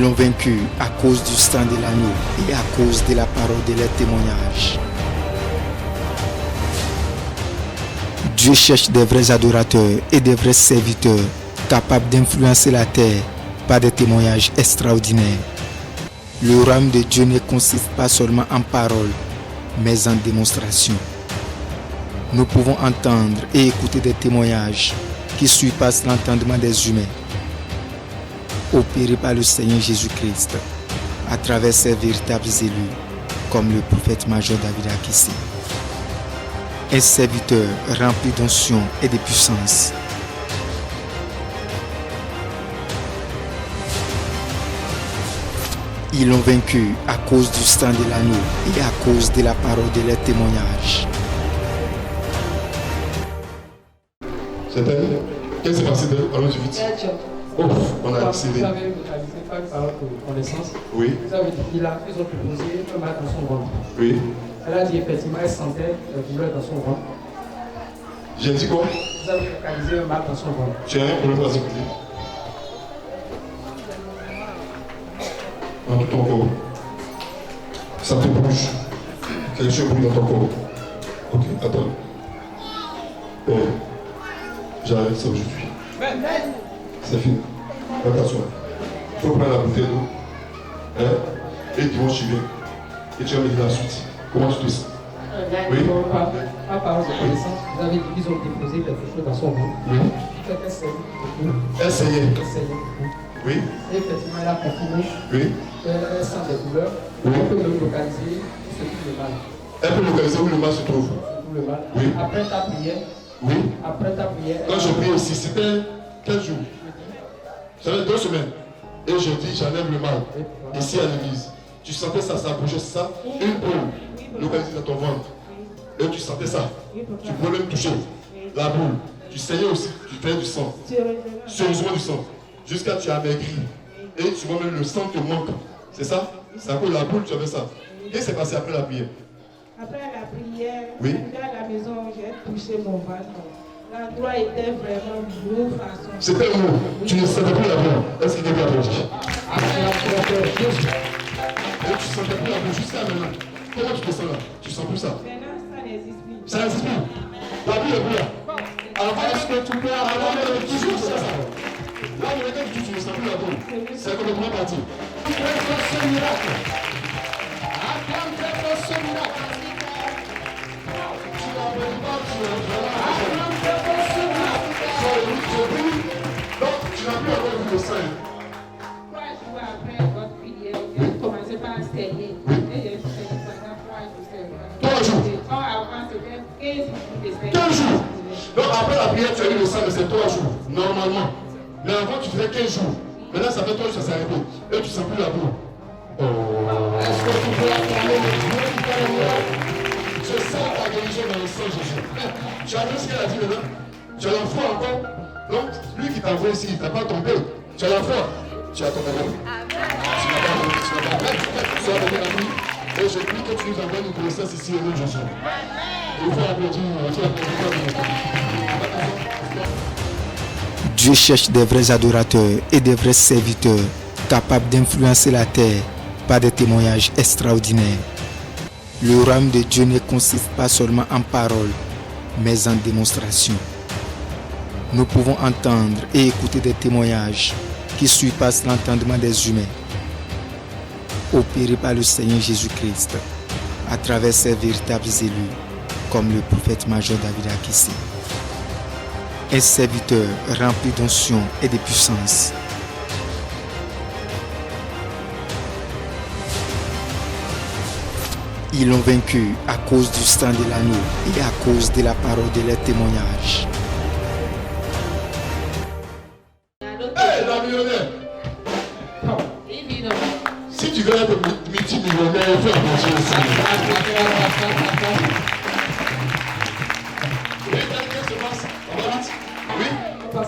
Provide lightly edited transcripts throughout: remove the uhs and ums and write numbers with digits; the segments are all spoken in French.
l'ont vaincu à cause du sang de l'agneau et à cause de la parole de leur témoignage. Dieu cherche des vrais adorateurs et des vrais serviteurs capables d'influencer la terre par des témoignages extraordinaires. Le royaume de Dieu ne consiste pas seulement en paroles, mais en démonstration. Nous pouvons entendre et écouter des témoignages qui surpassent l'entendement des humains, opérés par le Seigneur Jésus-Christ à travers ses véritables élus, comme le prophète major David Akissi. Un serviteur rempli d'onction et de puissance. Ils l'ont vaincu à cause du sang de l'agneau et à cause de la parole de leur témoignage. C'est elle? Qu'est-ce qui s'est passé d'elle? Allons-y vite. Oh, on a accéléré. Vous avez réalisé par parole de connaissance. Oui. Vous avez dit qu'ils ont proposé un mal dans son ventre. Oui. Elle a dit effectivement elle sentait la douleur dans son ventre. J'ai dit quoi? Vous avez localisé un mal dans son ventre. Tu as un problème à s'écouter? Dans tout ton corps. Ça te bouge. Quelque chose bouge dans ton corps. Ok, attends. J'arrête ça aujourd'hui. C'est fini. Va t'asseoir. Il faut prendre la bouteille d'eau. Hein? Et dimanche, tu viens. Et tu vas me dire la suite. Comment tu te sens? Oui. Par parole de connaissance, vous avez dit qu'ils ont déposé quelque chose dans son ventre. Oui. Essayez. Oui. Et effectivement, elle a confirmé Oui. qu'elle sent des douleurs. Oui. On peut le localiser où se trouve le mal. Elle peut localiser où le mal se trouve. Le mal. Oui. Après ta prière. Oui. Après ta prière. Quand je prie aussi, c'était quel jour? Ça fait 2 semaines. Et je dis, j'enlève le mal. Ici à l'église. Tu sentais ça, ça bougeait, c'est ça? Une boule localisée dans ton ventre. Et tu sentais ça. Tu pouvais même toucher la boule. Tu saignais aussi, tu faisais du sang. Sérieusement du sang. Jusqu'à ce que tu as maigri. Et tu vois même le sang te manque. C'est ça? C'est à cause de la boule, tu avais ça. Qu'est-ce qui s'est passé après la prière? Après la prière, oui. À la maison, j'ai touché mon ventre. L'endroit était vraiment beau façon. C'était où? Tu ne sentais plus la boule. Est-ce qu'il était bien applaudi? Et tu ne sentais plus la boule jusqu'à maintenant. Comment tu te sens là? Tu ne sens plus ça? Maintenant, ça n'existe plus. Ça n'existe plus? La boule est plus là. Avant, est-ce que tu peux avoir toujours ça? Là, le moment où tu ne sens plus la boule, c'est complètement parti. Attends, ce miracle. Attends, ce miracle. Tu n'as même pas, tu n'as ce miracle. Donc, tu n'as plus encore vu le sein. 3 jours après votre prière, j'ai commencé par saigner. Et j'ai saigné pendant 3 jours. 3 jours. Avant, c'était 15 jours de saignement. 15 jours. Donc, après la prière, tu as eu le sang, mais c'est 3 jours, normalement. Mais avant, tu faisais 15 jours. Maintenant, ça fait 3 jours, ça s'est arrêté. Et tu ne sens plus la boue. Oh. Est-ce que tu peux acclamer le Dieu qui fait le miracle? Je sens ta guérison dans le sang, Jésus. Tu as vu ce qu'elle a dit maintenant? Tu as la foi encore? Donc, lui qui t'a envoyé ici, il ne t'a pas trompé. Tu as la foi. Tu as ton amour. Tu n'as pas honte, tu n'as pas peur. Sois béni la nuit. Et je prie que tu nous envoies une connaissance ici au nom de Jésus. Il faut applaudir. Tu applaudir. Dieu cherche des vrais adorateurs et des vrais serviteurs capables d'influencer la terre par des témoignages extraordinaires. Le royaume de Dieu ne consiste pas seulement en paroles, mais en démonstration. Nous pouvons entendre et écouter des témoignages qui surpassent l'entendement des humains, opérés par le Seigneur Jésus-Christ à travers ses véritables élus, comme le prophète major David Akissi. Un serviteur rempli d'onction et de puissance. Ils l'ont vaincu à cause du sang de l'agneau et à cause de la parole de leur témoignage. Hey, la millionnaire! Si tu veux être multimillionnaire, il faut approcher le sang.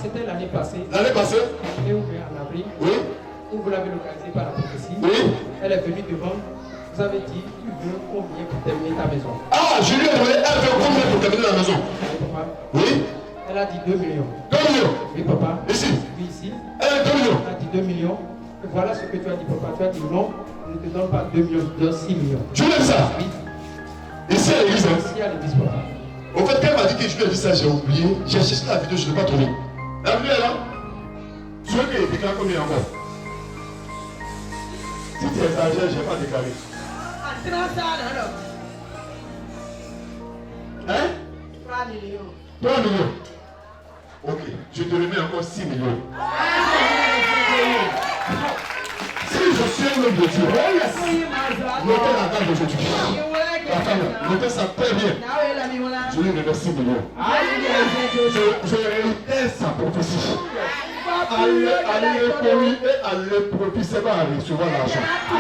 C'était l'année passée. L'année passée? Elle est ouverte en avril. Oui. Où vous l'avez localisée par la prophétie. Oui. Elle est venue devant. Vous avez dit, tu veux combien pour terminer ta maison? Ah, je lui ai demandé, elle veut combien pour terminer la maison? Oui. Elle a dit 2 millions. 2 millions? Oui, papa. Ici? Oui, ici. Elle a 2 millions? Elle a dit 2 millions. Voilà ce que tu as dit, papa. Tu as dit non, je ne te donne pas 2 millions, je te donne 6 millions. Tu veux ça? Oui. Ici à l'église, hein? Ici à l'église, papa. Au fait, quand elle m'a dit que je lui ai dit ça, j'ai oublié. J'ai cherché la vidéo, je ne l'ai pas trouvée. La vidéo est là. Tu veux qu'elle déclare combien encore? Si tu exagères, je n'ai pas déclaré. Hein? 3 millions. 3 millions. Ok, je te remets encore 6 millions. Si je suis un homme de Dieu, notez la date d'aujourd'hui. Notez ça très bien. Je lui remets 6 millions. Je réitère sa prophétie. Allez, prophétie, c'est pas à recevoir l'argent. On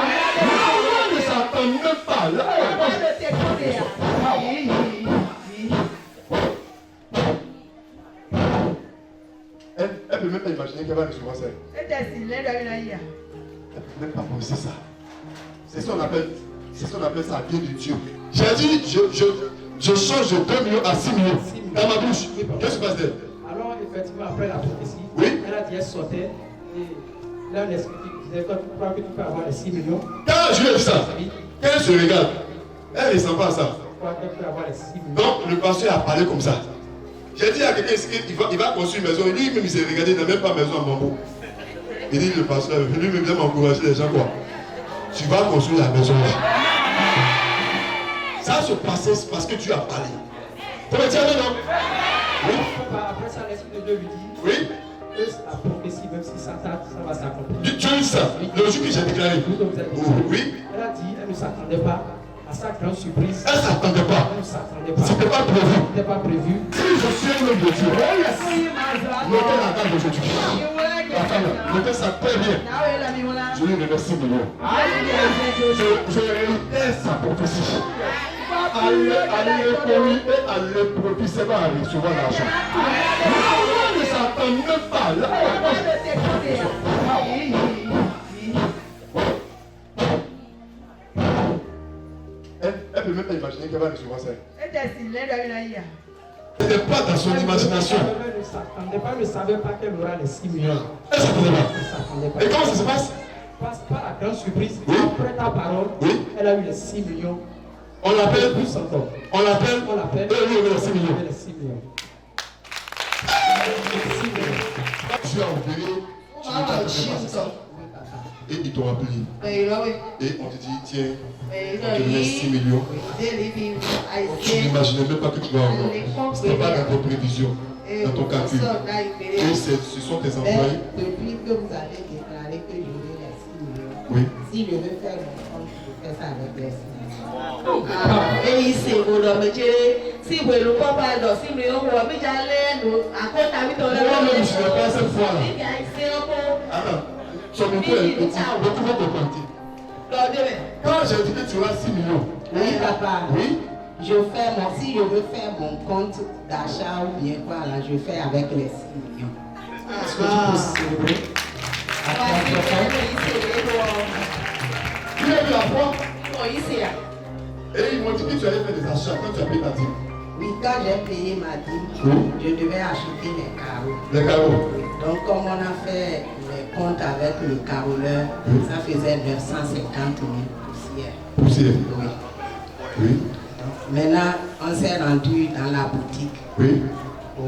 ne s'attend même pas là. Elle ne peut même pas imaginer qu'elle va recevoir ça. Elle ne peut même pas penser ça. C'est ce qu'on appelle ça, bien de Dieu. J'ai dit, je change de 2 millions à 6 millions dans ma bouche. Qu'est-ce qui se passe d'elle? Alors, effectivement, après la prophétie, oui? Elle a dit, elle sortait. Et là, l'esprit disait, toi, tu crois que tu peux avoir les 6 millions? Quand je lui ai dit ça, qu'elle se regarde, elle ne ressent pas ça. Donc, le pasteur a parlé comme ça. J'ai dit à quelqu'un qu'il va construire une maison. Lui-même, il s'est regardé, il n'a même pas maison en bambou. Il dit, le pasteur, lui-même, il m'encourager les gens, quoi. Tu vas construire la maison là. Ça se passait parce que tu as parlé. Tu me tiens non? Oui. Après ça, l'esprit de Dieu lui dit, oui. Que la prophétie, même si ça tarde, ça va s'accomplir. Tu as dit ça, le jour que j'ai déclaré. Oui. Elle a dit, elle ne s'attendait pas à sa grande surprise. Elle ne s'attendait pas. Elle ne s'attendait pas. C'était pas prévu. C'était pas prévu. Si je suis un homme de Dieu, notez la date d'aujourd'hui. Notez ça très bien. Je lui remets 6 millions. Je réitère sa prophétie. Allez, prophétie, c'est pas à recevoir l'argent. On ne s'attend même pas là. Elle ne peut même pas imaginer qu'elle va recevoir ça. Ce n'est pas dans son imagination. Elle ne savait pas qu'elle aura les 6 millions. Elle ne s'attendait pas. Et comment ça se passe? Par la grande surprise, oui? Après ta parole, oui? Elle a eu les 6 millions. On l'appelle? Plus encore. On l'appelle? On l'appelle. Elle a eu les 6 millions. Les 6 millions. Tu as oublié, tu ne t'attendais pas à ça. Et ils t'ont appelé. Et on te dit, tiens, on te met 6 millions. Tu n'imaginais même pas que tu vas avoir. Ce n'est pas dans tes prévisions, dans ton calcul. Et ce sont tes employés. Depuis que vous avez déclaré que je veux les 6 millions, oui. Si je veux faire mon compte, je fais ça avec les 6 millions. Et ici, vous me dites, si vous ne pouvez pas dans 6 millions, vous allez à quoi t'as mis ton moi-même, je ne suis pas cette fois là. Attends. Son micro est petit, donc tu vas te compter. Quand j'ai dit que tu auras 6 millions. Oui, papa. Oui. Si je veux faire mon compte d'achat ou bien quoi, là, je fais avec les 6 millions. Est-ce que tu peux célébrer? Tu as vu la foi? Et ils m'ont dit que tu allais faire des achats quand tu as payé ta dîme. Oui, quand j'ai payé ma dîme, je devais acheter les carreaux. Les carreaux? Oui. Donc, comme on a fait les comptes avec le caroleur, ça faisait 950 000 poussières. Poussières? Oui. Oui. Donc, maintenant, on s'est rendu dans la boutique. Oui. Où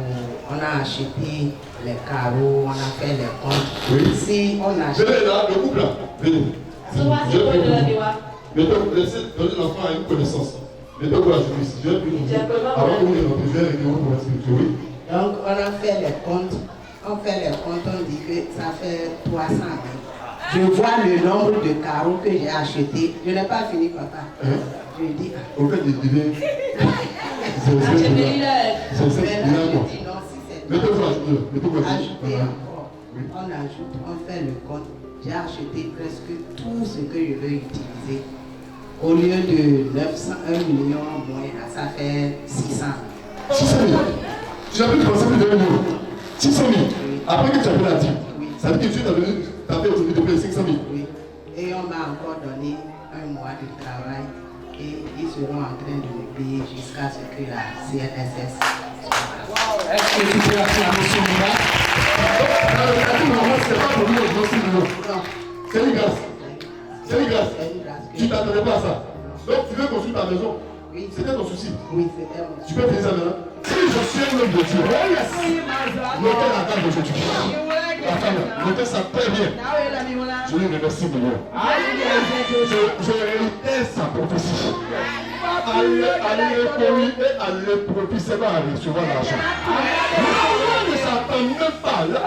on a acheté les carreaux, on a fait les comptes. Oui. Si on achète. Venez là, le couple là. Venez. Laissez donner l'enfant à une connaissance. Mettez quoi je suis ici. Je vais avant que vous ne rentrez, je vais régler votre spirituel. Oui. Donc, on a fait les comptes. On fait les comptes, on dit que ça fait 300 000. Je vois le nombre de carreaux que j'ai achetés. Je n'ai pas fini, papa. Je dis. Aucun des divins. C'est mettez-vous à jouer. Mettez-vous à jouer. On ajoute, on fait le compte. J'ai acheté presque tout ce que je veux utiliser. Au lieu de 1 million moins, ça fait 600 000. 600 000. Tu as pu commencer plus de 1 million. 600 000. Après que tu as fait la dîme, ça veut dire que tu as fait aujourd'hui depuis 500 000. Oui. Et on m'a encore donné 1 mois de travail. Et ils seront en train de me payer jusqu'à ce que la CNSS. Est-ce que tu peux acclamer son nom? C'est pas pour nous, non. C'est une grâce. C'est une grâce. C'est une grâce. Tu ne t'attendais pas à ça. Donc tu veux construire ta maison. Oui. C'était ton souci. Oui, c'était mon Tu peux faire ça maintenant. Si je suis un homme de Dieu, notez la date d'aujourd'hui. La femme, notez ça très bien. Je lui remercie de moi. Je réitère sa prophétie. À l'épreuve, c'est pas à recevoir l'argent. On ne s'attend même pas là.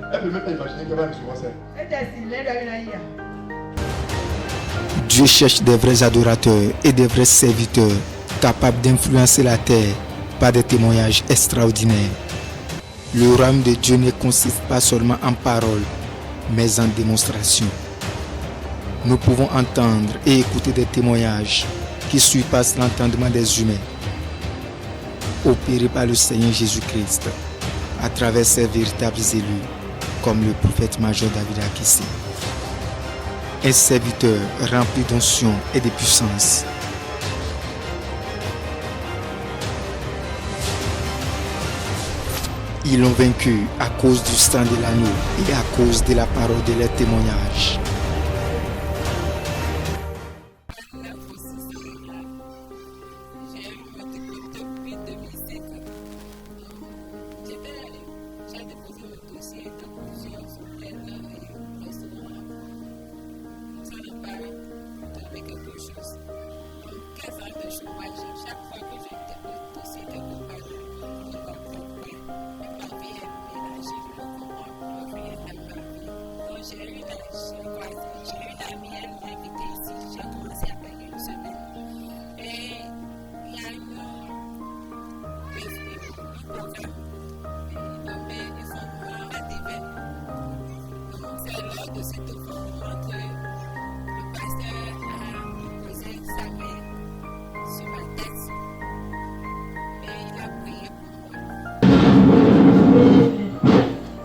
Elle ne peut même pas imaginer qu'elle va recevoir ça. Dieu cherche des vrais adorateurs et des vrais serviteurs capables d'influencer la terre par des témoignages extraordinaires. Le royaume de Dieu ne consiste pas seulement en paroles, mais en démonstration. Nous pouvons entendre et écouter des témoignages qui surpassent l'entendement des humains, opérés par le Seigneur Jésus-Christ à travers ses véritables élus, comme le prophète major David Akissi. Un serviteur rempli d'onction et de puissance. Ils l'ont vaincu à cause du sang de l'agneau et à cause de la parole de leurs témoignages.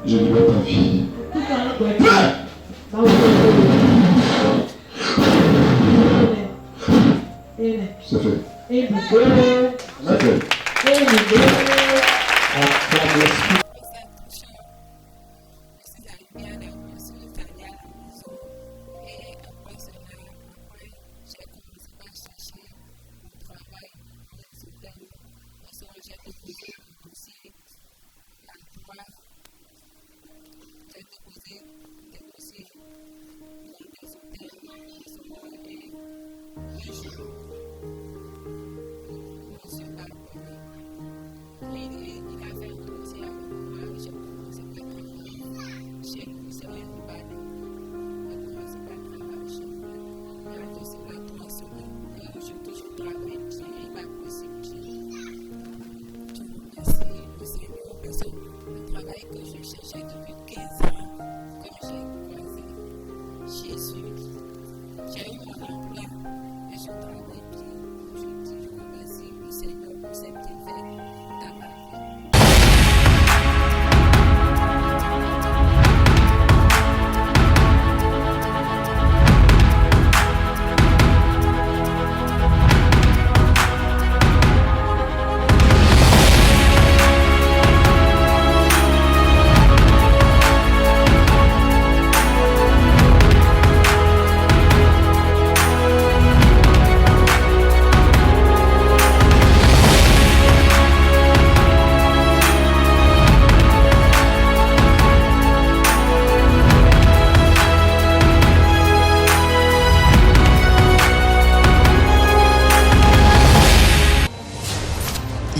Je libère ta vie. C'est fait. C'est fait.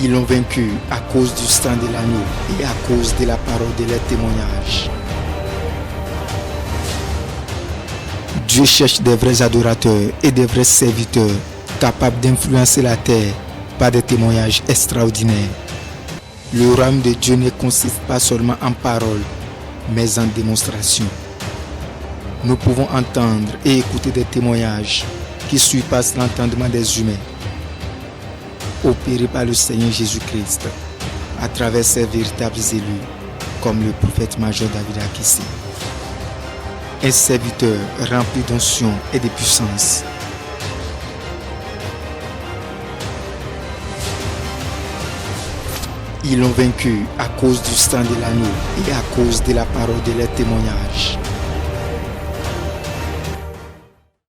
Ils l'ont vaincu à cause du sang de l'agneau et à cause de la parole de leurs témoignages. Dieu cherche des vrais adorateurs et des vrais serviteurs capables d'influencer la terre par des témoignages extraordinaires. Le royaume de Dieu ne consiste pas seulement en paroles, mais en démonstration. Nous pouvons entendre et écouter des témoignages qui surpassent l'entendement des humains, opérés par le Seigneur Jésus-Christ à travers ses véritables élus, comme le prophète major David Akissi. Un serviteur rempli d'onction et de puissance. Ils l'ont vaincu à cause du sang de l'agneau et à cause de la parole de leur témoignage.